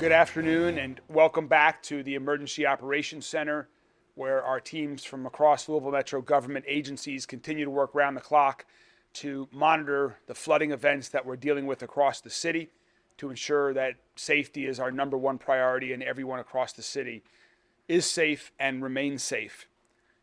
Good afternoon and welcome back to the Emergency Operations Center, where our teams from across Louisville Metro government agencies continue to work around the clock to monitor the flooding events that we're dealing with across the city, to ensure that safety is our number one priority and everyone across the city is safe and remains safe.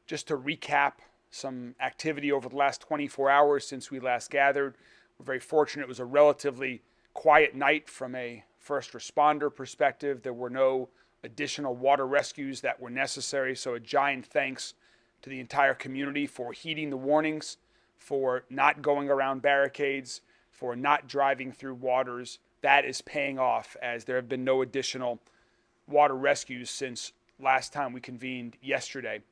Just to recap some activity over the last 24 hours since we last gathered, we're very fortunate. It was a relatively quiet night from a first responder perspective. There were no additional water rescues that were necessary, so a giant thanks to the entire community for heeding the warnings, for not going around barricades, for not driving through waters. That is paying off, as there have been no additional water rescues since last time we convened yesterday.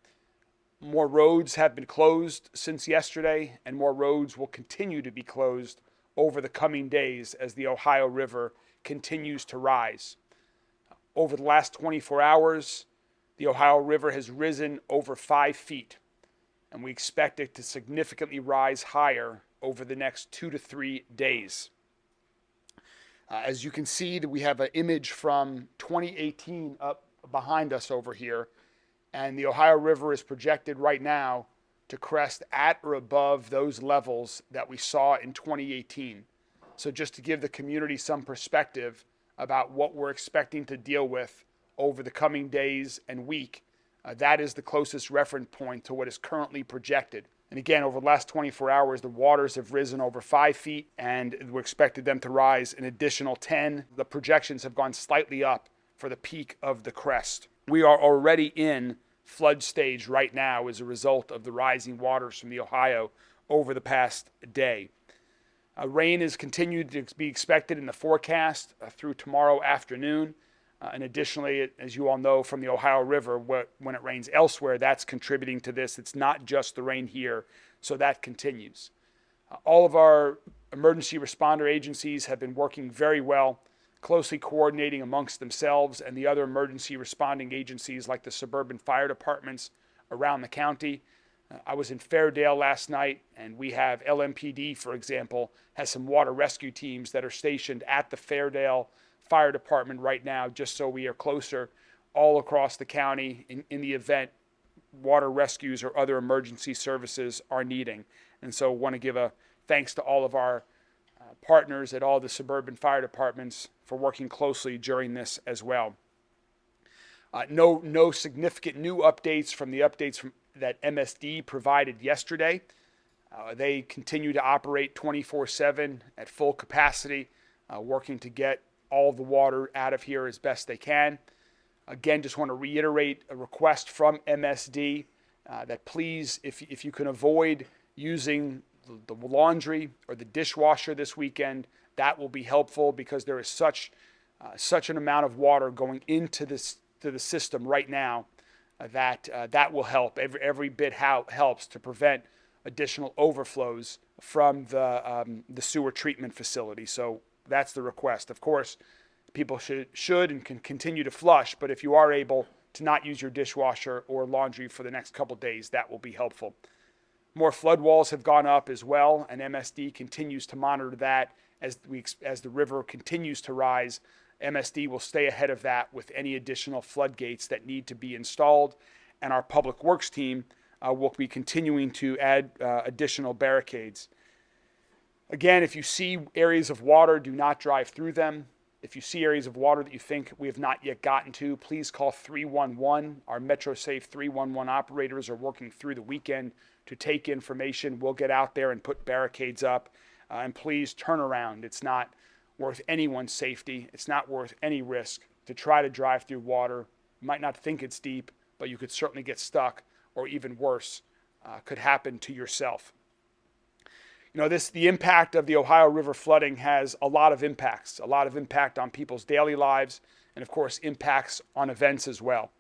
More roads have been closed since yesterday, and more roads will continue to be closed over the coming days as the Ohio River continues to rise. Over the last 24 hours, the Ohio River has risen over 5 feet, and we expect it to significantly rise higher over the next 2 to 3 days. As you can see, we have an image from 2018 up behind us over here, and the Ohio River is projected right now to crest at or above those levels that we saw in 2018. So just to give the community some perspective about what we're expecting to deal with over the coming days and week, that is the closest reference point to what is currently projected. And again, over the last 24 hours, the waters have risen over 5 feet, and we expected them to rise an additional 10. The projections have gone slightly up for the peak of the crest. We are already in flood stage right now as a result of the rising waters from the Ohio over the past day. Rain is continued to be expected in the forecast through tomorrow afternoon. And additionally, as you all know from the Ohio River, when it rains elsewhere, that's contributing to this. It's not just the rain here, so that continues. All of our emergency responder agencies have been working very well, closely coordinating amongst themselves and the other emergency responding agencies like the suburban fire departments around the county. I was in Fairdale last night, and we have LMPD, for example, has some water rescue teams that are stationed at the Fairdale Fire Department right now, just so we are closer all across the county in the event water rescues or other emergency services are needing. And so I want to give a thanks to all of our partners at all the suburban fire departments for working closely during this as well. No significant new updates from the updates that MSD provided yesterday. They continue to operate 24/7 at full capacity, working to get all the water out of here as best they can. Again, just want to reiterate a request from MSD that please, if you can avoid using the laundry or the dishwasher this weekend, that will be helpful, because there is such an amount of water going into the system right now that will help. Every bit helps to prevent additional overflows from the sewer treatment facility. So that's the request. Of course, people should and can continue to flush, but if you are able to not use your dishwasher or laundry for the next couple days, that will be helpful. More flood walls have gone up as well, and MSD continues to monitor that as the river continues to rise. MSD will stay ahead of that with any additional floodgates that need to be installed, and our public works team will be continuing to add additional barricades. Again, if you see areas of water, do not drive through them. If you see areas of water that you think we have not yet gotten to, please call 311. Our MetroSafe 311 operators are working through the weekend to take information. We'll get out there and put barricades up. And please turn around. It's not worth anyone's safety. It's not worth any risk to try to drive through water. You might not think it's deep, but you could certainly get stuck, or even worse, could happen to yourself. You know, the impact of the Ohio River flooding has a lot of impact on people's daily lives, and of course impacts on events as well.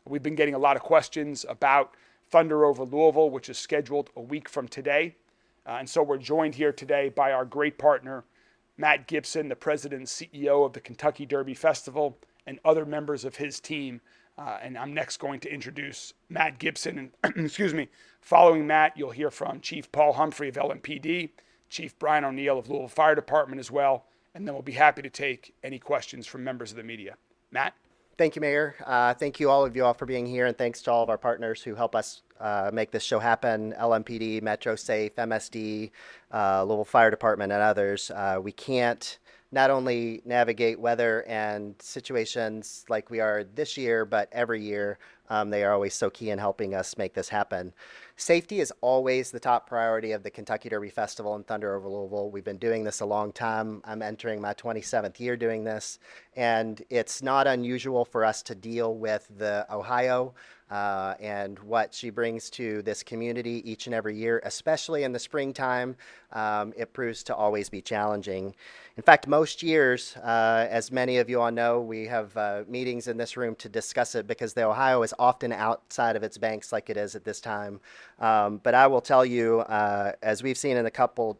We've been getting a lot of questions about Thunder Over Louisville, which is scheduled a week from today. And so we're joined here today by our great partner, Matt Gibson, the president and CEO of the Kentucky Derby Festival, and other members of his team. And I'm next going to introduce Matt Gibson. And excuse me, following Matt, you'll hear from Chief Paul Humphrey of LMPD, Chief Brian O'Neill of Louisville Fire Department as well. And then we'll be happy to take any questions from members of the media. Matt? Thank you, Mayor. Thank you, all of you all, for being here, and thanks to all of our partners who help us make this show happen: LMPD, Metro Safe, MSD, Louisville Fire Department, and others. We can't not only navigate weather and situations like we are this year, but every year. They are always so key in helping us make this happen. Safety is always the top priority of the Kentucky Derby Festival and Thunder Over Louisville. We've been doing this a long time. I'm entering my 27th year doing this, and it's not unusual for us to deal with the Ohio and what she brings to this community each and every year, especially in the springtime. It proves to always be challenging. In fact, most years, as many of you all know, we have meetings in this room to discuss it because the Ohio is often outside of its banks like it is at this time. But I will tell you, as we've seen in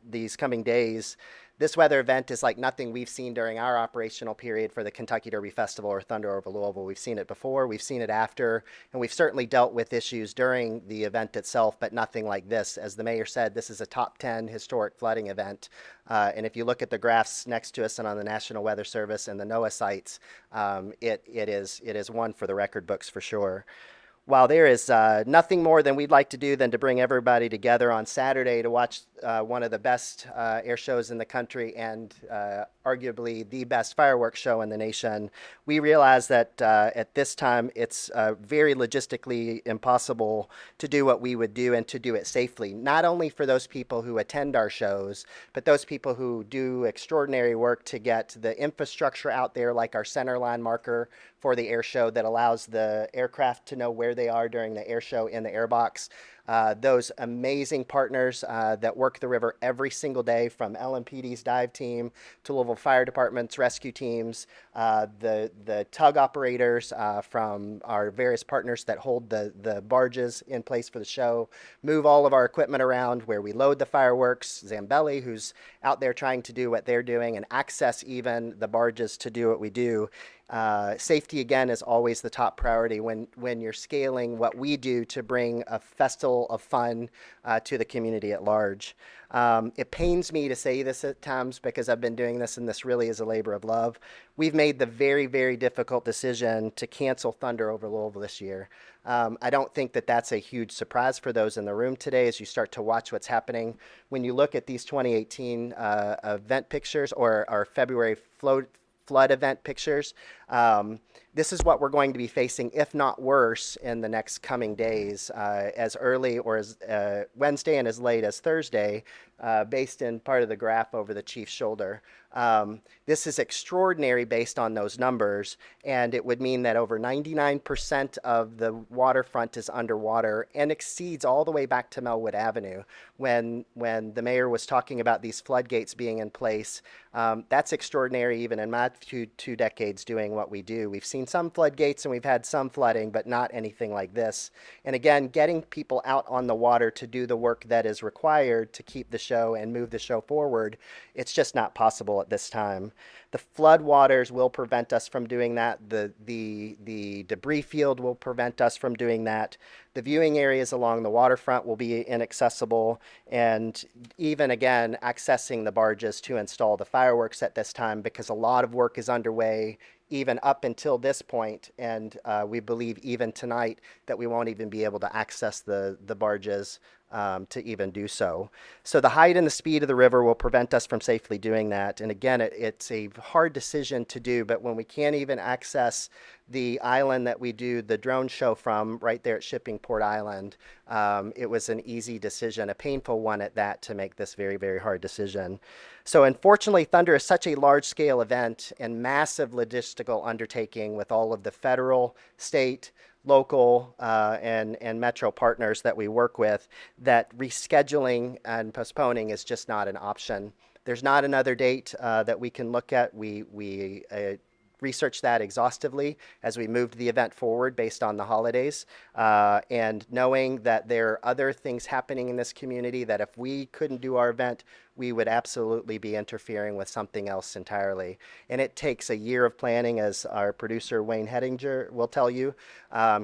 these coming days, this weather event is like nothing we've seen during our operational period for the Kentucky Derby Festival or Thunder Over Louisville. We've seen it before, we've seen it after, and we've certainly dealt with issues during the event itself, but nothing like this. As the mayor said, this is a top 10 historic flooding event. And if you look at the graphs next to us and on the National Weather Service and the NOAA sites, it is one for the record books for sure. While there is nothing more than we'd like to do than to bring everybody together on Saturday to watch one of the best air shows in the country and arguably the best fireworks show in the nation, we realize that at this time it's very logistically impossible to do what we would do and to do it safely, not only for those people who attend our shows, but those people who do extraordinary work to get the infrastructure out there, like our center line marker for the air show that allows the aircraft to know where they are during the air show in the airbox. Those amazing partners that work the river every single day, from LMPD's dive team to Louisville Fire Department's rescue teams, the tug operators from our various partners that hold the barges in place for the show, move all of our equipment around where we load the fireworks, Zambelli, who's out there trying to do what they're doing, and access even the barges to do what we do. Safety, again, is always the top priority when you're scaling what we do to bring a festival of fun to the community at large. It pains me to say this at times because I've been doing this, and this really is a labor of love. We've made the very, very difficult decision to cancel Thunder Over Louisville this year. I don't think that that's a huge surprise for those in the room today as you start to watch what's happening. When you look at these 2018 event pictures or our February flood event pictures, this is what we're going to be facing, if not worse, in the next coming days, as early or as Wednesday and as late as Thursday, based in part of the graph over the chief's shoulder. This is extraordinary based on those numbers, and it would mean that over 99% of the waterfront is underwater and exceeds all the way back to Melwood Avenue. When the mayor was talking about these floodgates being in place, that's extraordinary even in my two decades doing what we do. We've seen some floodgates and we've had some flooding, but not anything like this. And again, getting people out on the water to do the work that is required to keep the show and move the show forward, it's just not possible at this time. The flood waters will prevent us from doing that. The debris field will prevent us from doing that. The viewing areas along the waterfront will be inaccessible, and even again accessing the barges to install the fireworks at this time, because a lot of work is underway even up until this point, and we believe even tonight that we won't even be able to access the barges to even do so. So the height and the speed of the river will prevent us from safely doing that. And again, it's a hard decision to do, but when we can't even access the island that we do the drone show from right there at Shippingport Island, it was an easy decision, a painful one at that, to make this very, very hard decision. So unfortunately, Thunder is such a large-scale event and massive logistical undertaking with all of the federal, state, local, and metro partners that we work with, that rescheduling and postponing is just not an option. There's not another date that we can look at. We researched that exhaustively as we moved the event forward based on the holidays, and knowing that there are other things happening in this community that if we couldn't do our event, we would absolutely be interfering with something else entirely. And it takes a year of planning, as our producer Wayne Hettinger will tell you.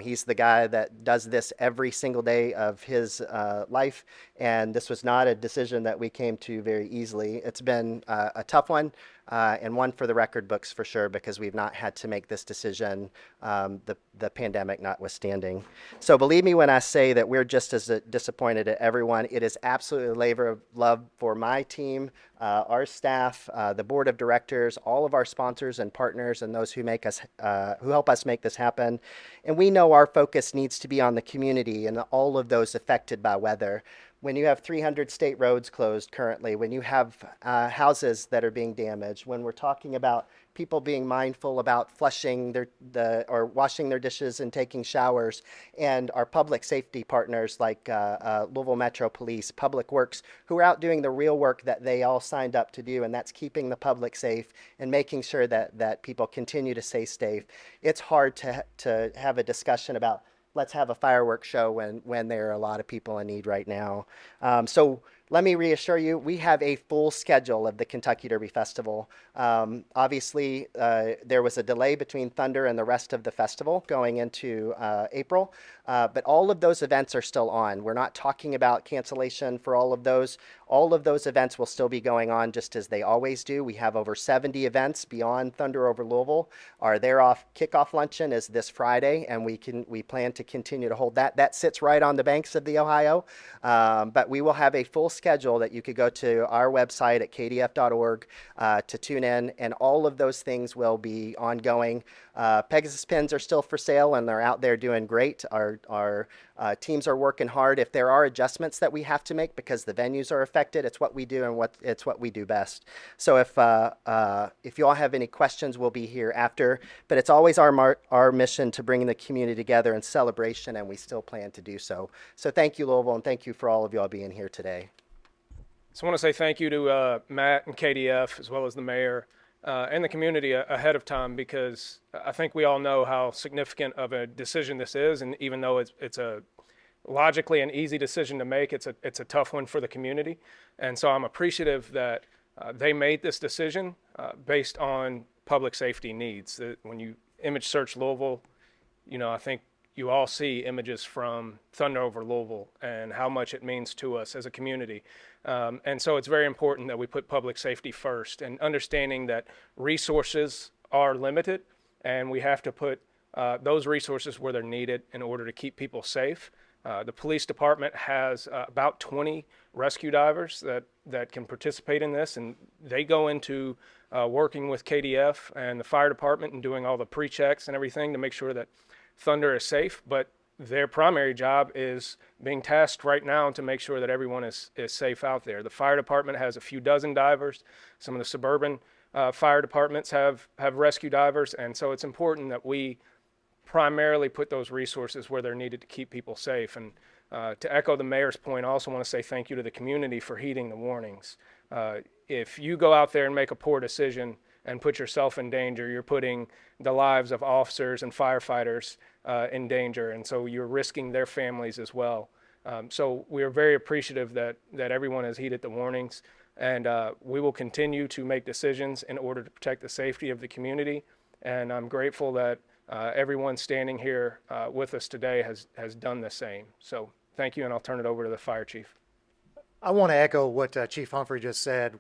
He's the guy that does this every single day of his life, and this was not a decision that we came to very easily. It's been a tough one, and one for the record books for sure, because we we've not had to make this decision, the pandemic notwithstanding. So believe me when I say that we're just as disappointed at everyone. It is absolutely a labor of love for my team, our staff, the board of directors, all of our sponsors and partners, and those who make us, who help us make this happen. And we know our focus needs to be on the community and all of those affected by weather. When you have 300 state roads closed currently, when you have houses that are being damaged, when we're talking about people being mindful about flushing or washing their dishes and taking showers, and our public safety partners like Louisville Metro Police, Public Works, who are out doing the real work that they all signed up to do, and that's keeping the public safe and making sure that people continue to stay safe. It's hard to have a discussion about let's have a fireworks show when there are a lot of people in need right now. So let me reassure you, we have a full schedule of the Kentucky Derby Festival. Obviously, there was a delay between Thunder and the rest of the festival going into April, but all of those events are still on. We're not talking about cancellation for all of those. All of those events will still be going on just as they always do. We have over 70 events beyond Thunder Over Louisville. Our kickoff luncheon is this Friday, and we plan to continue to hold that. That sits right on the banks of the Ohio, but we will have a full schedule that you could go to our website at kdf.org to tune in, and all of those things will be ongoing. Pegasus pins are still for sale, and they're out there doing great. Our teams are working hard. If there are adjustments that we have to make because the venues are affected, it's what we do and it's what we do best. So if you all have any questions, we'll be here after. But it's always our mission to bring the community together in celebration, and we still plan to do so. So thank you, Louisville, and thank you for all of y'all being here today. So I want to say thank you to Matt and KDF, as well as the mayor and the community ahead of time, because I think we all know how significant of a decision this is, and even though it's a logically an easy decision to make, it's a tough one for the community. And so I'm appreciative that they made this decision based on public safety needs. When you image search Louisville, I think you all see images from Thunder Over Louisville and how much it means to us as a community. And so it's very important that we put public safety first, and understanding that resources are limited, and we have to put those resources where they're needed in order to keep people safe. The police department has about 20 rescue divers that can participate in this, and they go into working with KDF and the fire department and doing all the pre-checks and everything to make sure that Thunder is safe. But their primary job is being tasked right now to make sure that everyone is safe out there. The fire department has a few dozen divers. Some of the suburban fire departments have rescue divers, and so it's important that we primarily put those resources where they're needed to keep people safe. And to echo the mayor's point, I also want to say thank you to the community for heeding the warnings. If you go out there and make a poor decision and put yourself in danger, you're putting the lives of officers and firefighters in danger, and so you're risking their families as well. So we are very appreciative that everyone has heeded the warnings, and we will continue to make decisions in order to protect the safety of the community. And I'm grateful that everyone standing here with us today has done the same. So thank you, and I'll turn it over to the fire chief. I want to echo what Chief Humphrey just said.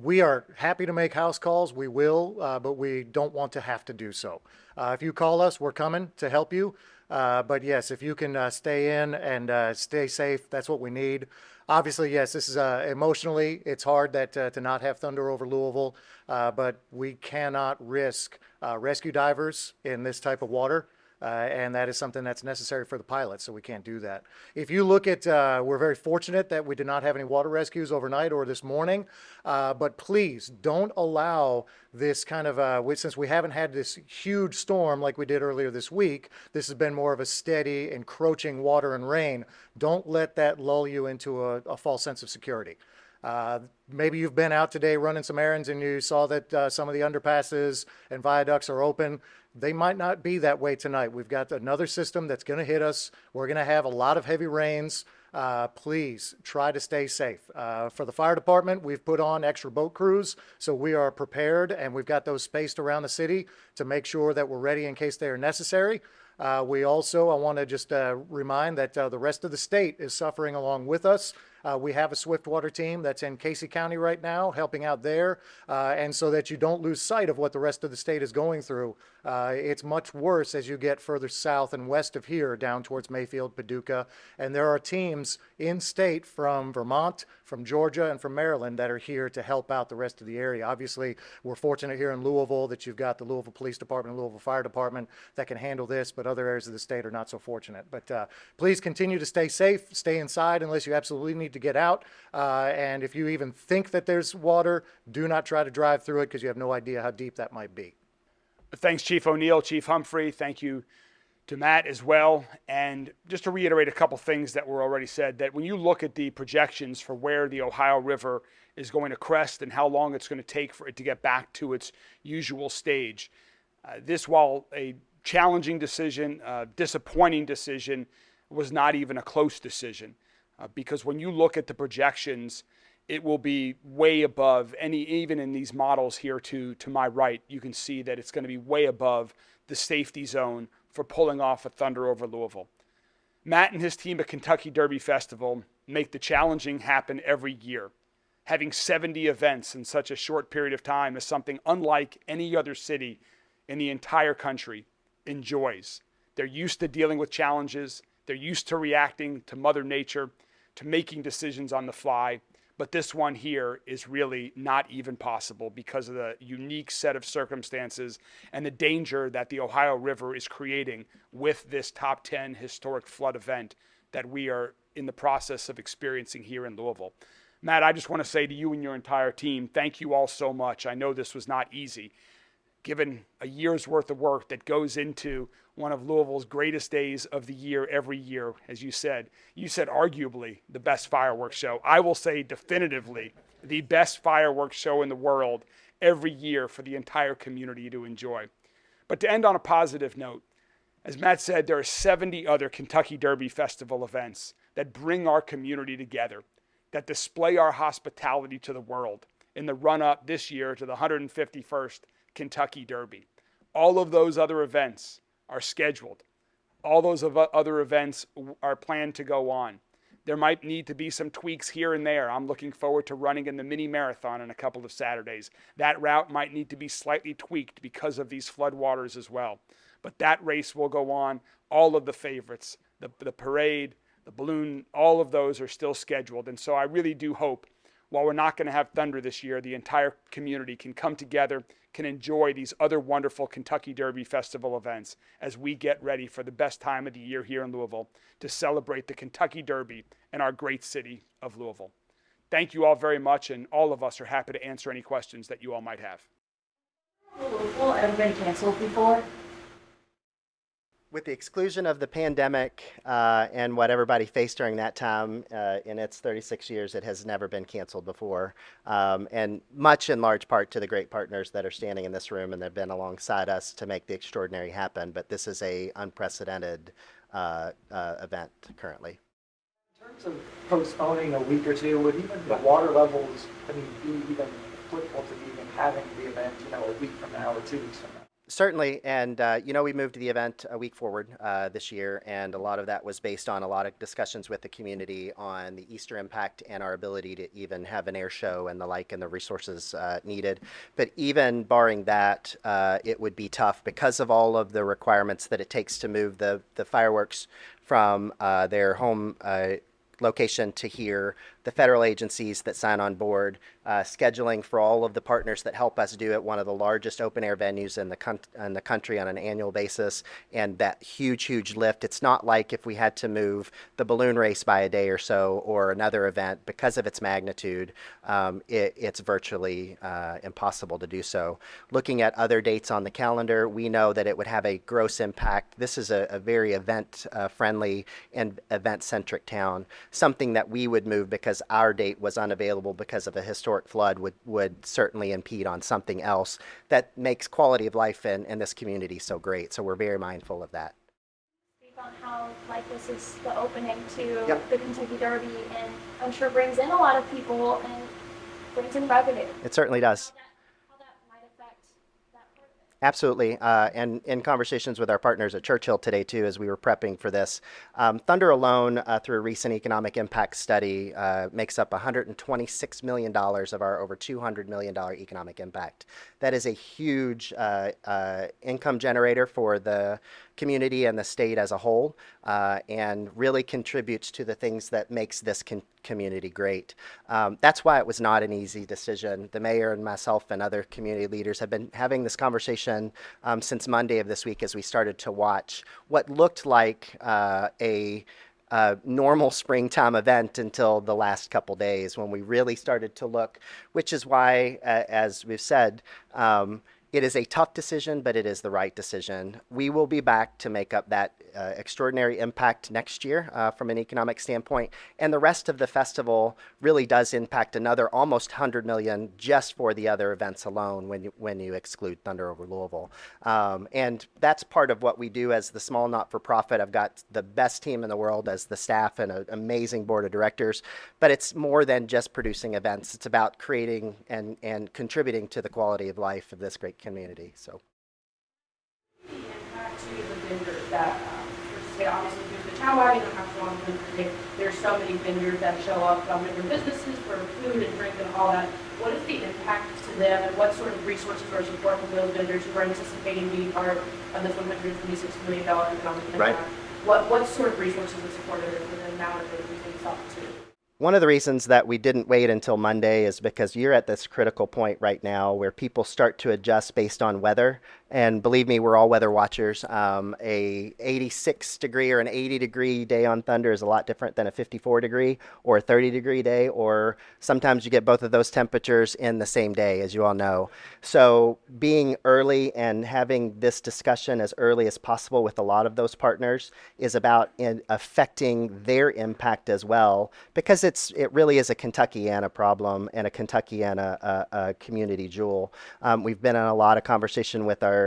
We are happy to make house calls. We will, but we don't want to have to do so. If you call us, we're coming to help you. But yes, if you can stay in and stay safe, that's what we need. Obviously, yes, this is emotionally, it's hard that to not have Thunder Over Louisville, but we cannot risk rescue divers in this type of water. And that is something that's necessary for the pilots, so we can't do that. If you look at, we're very fortunate that we did not have any water rescues overnight or this morning, but please don't allow this kind of, since we haven't had this huge storm like we did earlier this week, this has been more of a steady encroaching water and rain. Don't let that lull you into a false sense of security. Maybe you've been out today running some errands and you saw that some of the underpasses and viaducts are open. They might not be that way tonight. We've got another system that's going to hit us. We're going to have a lot of heavy rains. Please try to stay safe. For the fire department, we've put on extra boat crews, so we are prepared, and we've got those spaced around the city to make sure that we're ready in case they are necessary. We also, I want to just remind that the rest of the state is suffering along with us. We have a Swiftwater team that's in Casey County right now, helping out there, and so that you don't lose sight of what the rest of the state is going through. It's much worse as you get further south and west of here, down towards Mayfield, Paducah, and there are teams in state from Vermont, from Georgia, and from Maryland that are here to help out the rest of the area. Obviously, we're fortunate here in Louisville that you've got the Louisville Police Department and Louisville Fire Department that can handle this, but other areas of the state are not so fortunate. But please continue to stay safe, stay inside unless you absolutely need to get out, and if you even think that there's water, do not try to drive through it because you have no idea how deep that might be. Thanks, Chief O'Neill, Chief Humphrey. Thank you to Matt as well. And just to reiterate a couple things that were already said, that when you look at the projections for where the Ohio River is going to crest and how long it's going to take for it to get back to its usual stage, this, while a challenging decision, disappointing decision, was not even a close decision. Because when you look at the projections, it will be way above any, even in these models here to my right, you can see that it's going to be way above the safety zone for pulling off a Thunder Over Louisville. Matt and his team at Kentucky Derby Festival make the challenging happen every year. Having 70 events in such a short period of time is something unlike any other city in the entire country enjoys. They're used to dealing with challenges. They're used to reacting to Mother Nature, to making decisions on the fly. But this one here is really not even possible because of the unique set of circumstances and the danger that the Ohio River is creating with this top 10 historic flood event that we are in the process of experiencing here in Louisville. Matt, I just want to say to you and your entire team, thank you all so much. I know this was not easy, given a year's worth of work that goes into one of Louisville's greatest days of the year every year. As you said arguably the best fireworks show. I will say definitively the best fireworks show in the world every year for the entire community to enjoy. But to end on a positive note, as Matt said, there are 70 other Kentucky Derby Festival events that bring our community together, that display our hospitality to the world in the run-up this year to the 151st Kentucky Derby. All of those other events are scheduled. All those other events are planned to go on. There might need to be some tweaks here and there. I'm looking forward to running in the mini marathon in a couple of Saturdays. That route might need to be slightly tweaked because of these floodwaters as well. But that race will go on. All of the favorites, the parade, the balloon, all of those are still scheduled. And so I really do hope, while we're not going to have Thunder this year, the entire community can come together, can enjoy these other wonderful Kentucky Derby Festival events as we get ready for the best time of the year here in Louisville to celebrate the Kentucky Derby and our great city of Louisville. Thank you all very much, and all of us are happy to answer any questions that you all might have. Louisville ever been canceled before? With the exclusion of the pandemic and what everybody faced during that time in its 36 years, it has never been canceled before. And much in large part to the great partners that are standing in this room and have been alongside us to make the extraordinary happen. But this is a unprecedented event currently. In terms of postponing a week or two, would even the water levels, be even applicable to even having the event, a week from now or 2 weeks from now? Certainly, and we moved the event a week forward this year, and a lot of that was based on a lot of discussions with the community on the Easter impact and our ability to even have an air show and the like and the resources needed. But even barring that, it would be tough because of all of the requirements that it takes to move the fireworks from their home location to here, the federal agencies that sign on board, scheduling for all of the partners that help us do it, one of the largest open air venues in the country on an annual basis, and that huge lift. It's not like if we had to move the balloon race by a day or so or another event because of its magnitude, it's virtually impossible to do so. Looking at other dates on the calendar, we know that it would have a gross impact. This is a very event friendly and event centric town. Something that we would move because our date was unavailable because of a historic flood would certainly impede on something else that makes quality of life in this community so great. So we're very mindful of that. Speak on how this is the opening to Yep. the Kentucky Derby, and I'm sure brings in a lot of people and brings in revenue. It certainly does. How that might affect that part of it. Absolutely. And in conversations with our partners at Churchill today, too, as we were prepping for this, Thunder alone, through a recent economic impact study, makes up $126 million of our over $200 million economic impact. That is a huge income generator for the community and the state as a whole, and really contributes to the things that makes this community great. That's why it was not an easy decision. The mayor and myself and other community leaders have been having this conversation since Monday of this week as we started to watch what looked like a normal springtime event until the last couple days when we really started to look, which is why, as we've said, it is a tough decision, but it is the right decision. We will be back to make up that extraordinary impact next year from an economic standpoint. And the rest of the festival really does impact another almost 100 million just for the other events alone when you exclude Thunder Over Louisville. And that's part of what we do as the small not-for-profit. I've got the best team in the world as the staff and an amazing board of directors. But it's more than just producing events. It's about creating and contributing to the quality of life of this great community. So The impact to the vendors that, say obviously there's the chow wagon that comes along with the there's so many vendors that show up from different businesses for food and drink and all that. What is the impact to them and what sort of resources or support from those vendors who are anticipating being part of this $126 million economic impact? Right. What sort of resources and support are there for them now that they're using this opportunity? one of the reasons that we didn't wait until Monday is because you're at this critical point right now where people start to adjust based on weather. And believe me, we're all weather watchers. A 86 degree or an 80 degree day on Thunder is a lot different than a 54 degree or a 30 degree day, or sometimes you get both of those temperatures in the same day, as you all know. So being early and having this discussion as early as possible with a lot of those partners is about affecting their impact as well, because it really is a Kentuckiana problem and a Kentuckiana community jewel. We've been in a lot of conversation with our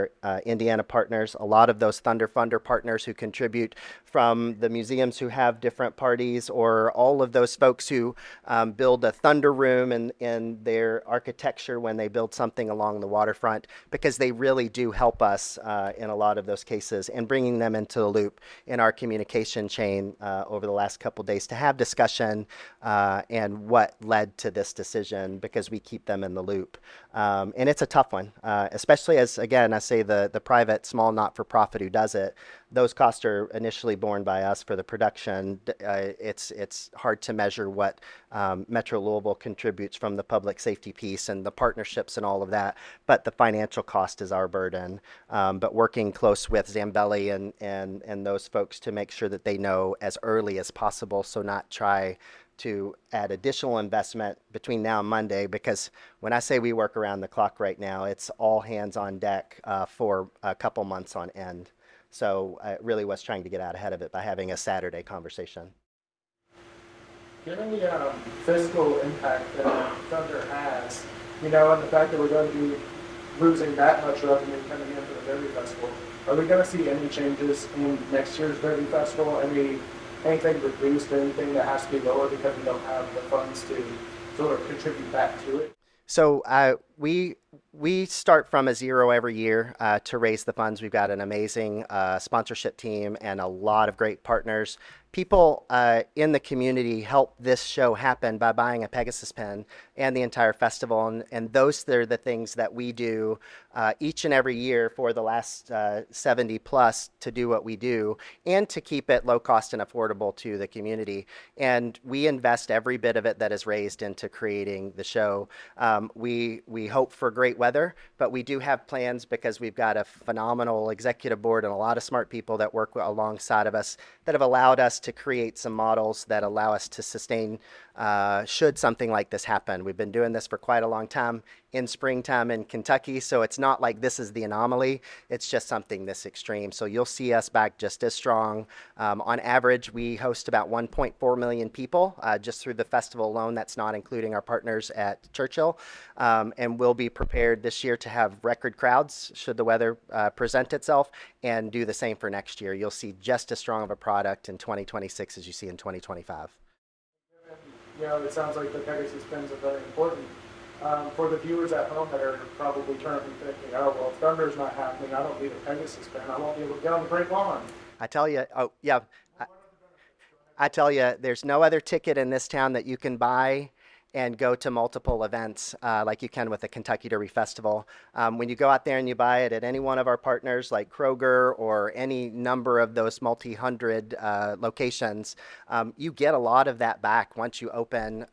Indiana partners, a lot of those Thunder Funder partners who contribute, from the museums who have different parties, or all of those folks who build a Thunder Room in their architecture when they build something along the waterfront, because they really do help us in a lot of those cases, and bringing them into the loop in our communication chain over the last couple days to have discussion and what led to this decision, because we keep them in the loop. And it's a tough one, especially as, again, I say the private small not-for-profit who does it, those costs are initially borne by us for the production. It's hard to measure what Metro Louisville contributes from the public safety piece and the partnerships and all of that, but the financial cost is our burden. But working close with Zambelli and those folks to make sure that they know as early as possible, so not try to add additional investment between now and Monday, because when I say we work around the clock right now, it's all hands on deck for a couple months on end. So I really was trying to get out ahead of it by having a Saturday conversation. Given the fiscal impact that Thunder has, and the fact that we're going to be losing that much revenue coming in for the Derby Festival, are we going to see any changes in next year's Derby Festival? Anything reduced, anything that has to be lower because we don't have the funds to sort of contribute back to it? So we start from a zero every year to raise the funds. We've got an amazing sponsorship team and a lot of great partners. People in the community help this show happen by buying a Pegasus pen and the entire festival. And those are the things that we do each and every year for the last 70 plus to do what we do, and to keep it low cost and affordable to the community. And we invest every bit of it that is raised into creating the show. We hope for great weather, but we do have plans, because we've got a phenomenal executive board and a lot of smart people that work alongside of us that have allowed us to create some models that allow us to sustain should something like this happen. We've been doing this for quite a long time in springtime in Kentucky, so it's not like this is the anomaly. It's just something this extreme. So you'll see us back just as strong. On average, we host about 1.4 million people just through the festival alone. That's not including our partners at Churchill. And we'll be prepared this year to have record crowds should the weather present itself, and do the same for next year. You'll see just as strong of a product in 2026 as you see in 2025. It sounds like the Pegasus pens are very important. For the viewers at home that are probably currently thinking, oh, well, if Thunder's not happening, I don't need a Pegasus pen. I won't be able to get on the Great Lawn. I tell you, oh yeah, I tell you, there's no other ticket in this town that you can buy and go to multiple events like you can with the Kentucky Derby Festival. When you go out there and you buy it at any one of our partners like Kroger or any number of those multi-hundred locations, you get a lot of that back once you open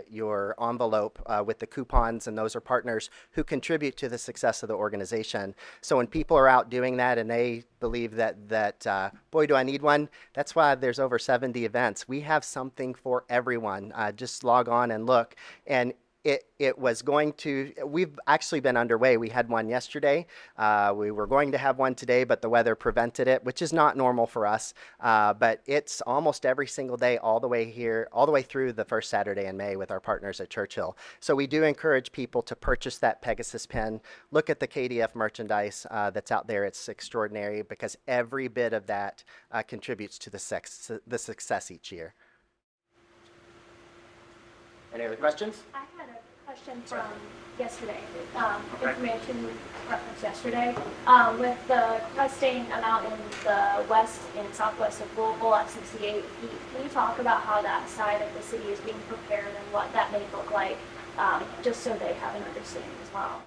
your envelope with the coupons, and those are partners who contribute to the success of the organization. So when people are out doing that and they believe that boy, do I need one, that's why there's over 70 events. We have something for everyone. Just log on and look. And it was going to, we've actually been underway. We had one yesterday. We were going to have one today, but the weather prevented it, which is not normal for us. But it's almost every single day, all the way here, all the way through the first Saturday in May with our partners at Churchill. So we do encourage people to purchase that Pegasus pen. Look at the KDF merchandise that's out there. It's extraordinary because every bit of that contributes to the success each year. Any other questions? I had a question from yesterday, information reference yesterday, with the cresting amount in the west and southwest of Louisville at 68 feet. Can you talk about how that side of the city is being prepared and what that may look like, just so they have an understanding as well?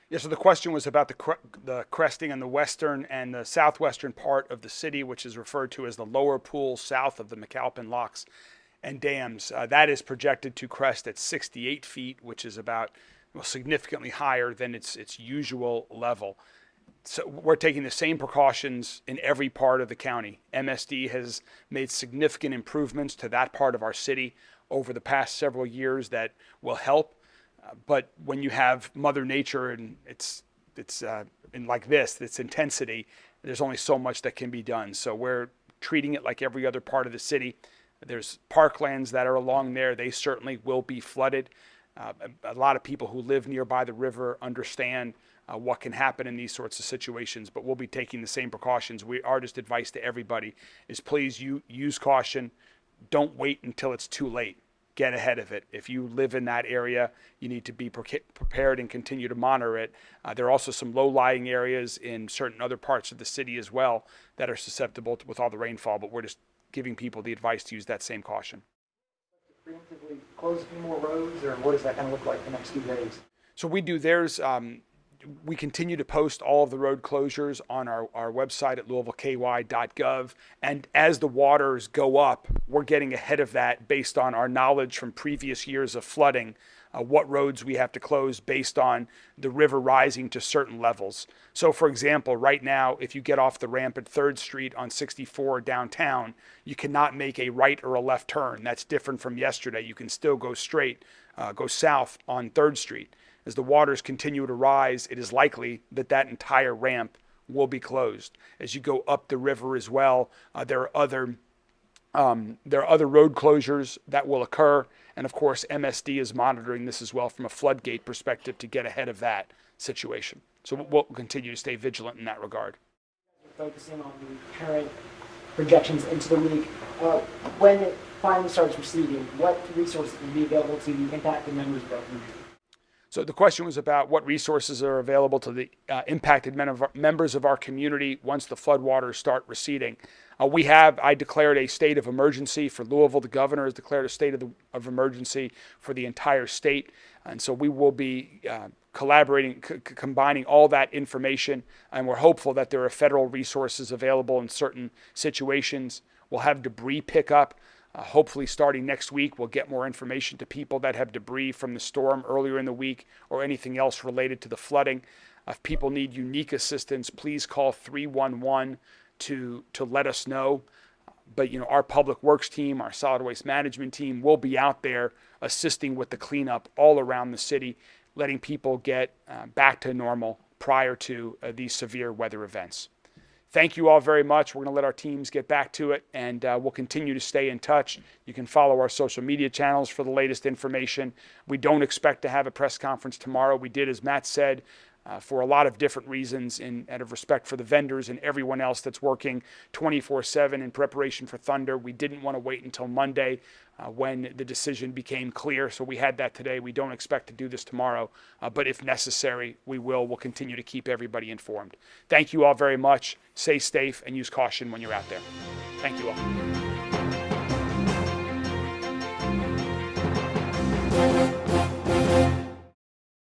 Yeah, so the question was about the cresting on the western and the southwestern part of the city, which is referred to as the lower pool south of the McAlpin locks and dams. That is projected to crest at 68 feet, which is about significantly higher than its usual level. So we're taking the same precautions in every part of the county. MSD has made significant improvements to that part of our city over the past several years that will help. But when you have Mother Nature and it's in like this, its intensity, there's only so much that can be done. So we're treating it like every other part of the city. There's parklands that are along there. They certainly will be flooded. A lot of people who live nearby the river understand what can happen in these sorts of situations, but we'll be taking the same precautions. Our just advice to everybody is please use caution. Don't wait until it's too late. Get ahead of it. If you live in that area, you need to be prepared and continue to monitor it. There are also some low-lying areas in certain other parts of the city as well that are susceptible with all the rainfall, but we're just giving people the advice to use that same caution. Preemptively close a few more roads, or what does that kind of look like the next few days? So we continue to post all of the road closures on our website at louisvilleky.gov. And as the waters go up, we're getting ahead of that based on our knowledge from previous years of flooding, what roads we have to close based on the river rising to certain levels. So for example, right now, if you get off the ramp at 3rd Street on 64 downtown, you cannot make a right or a left turn. That's different from yesterday. You can still go straight, go south on 3rd Street. As the waters continue to rise, it is likely that that entire ramp will be closed. As you go up the river as well, there are other road closures that will occur. And of course, MSD is monitoring this as well from a floodgate perspective to get ahead of that situation. So we'll continue to stay vigilant in that regard. Focusing on the current projections into the week, when it finally starts receding, what resources will be available to the impacted members of our community? So the question was about what resources are available to the impacted members of our community once the floodwaters start receding. I declared a state of emergency for Louisville. The governor has declared a state of emergency for the entire state. And so we will be collaborating, combining all that information. And we're hopeful that there are federal resources available in certain situations. We'll have debris pickup. Hopefully starting next week, we'll get more information to people that have debris from the storm earlier in the week or anything else related to the flooding. If people need unique assistance, please call 311 to let us know. But our public works team, our solid waste management team will be out there assisting with the cleanup all around the city, letting people get back to normal prior to these severe weather events. Thank you all very much. We're going to let our teams get back to it, and we'll continue to stay in touch. You can follow our social media channels for the latest information. We don't expect to have a press conference tomorrow. We did, as Matt said, for a lot of different reasons, and out of respect for the vendors and everyone else that's working 24/7 in preparation for Thunder. We didn't want to wait until Monday when the decision became clear, so we had that today. We don't expect to do this tomorrow, but if necessary, we will. We'll continue to keep everybody informed. Thank you all very much. Stay safe and use caution when you're out there. Thank you all.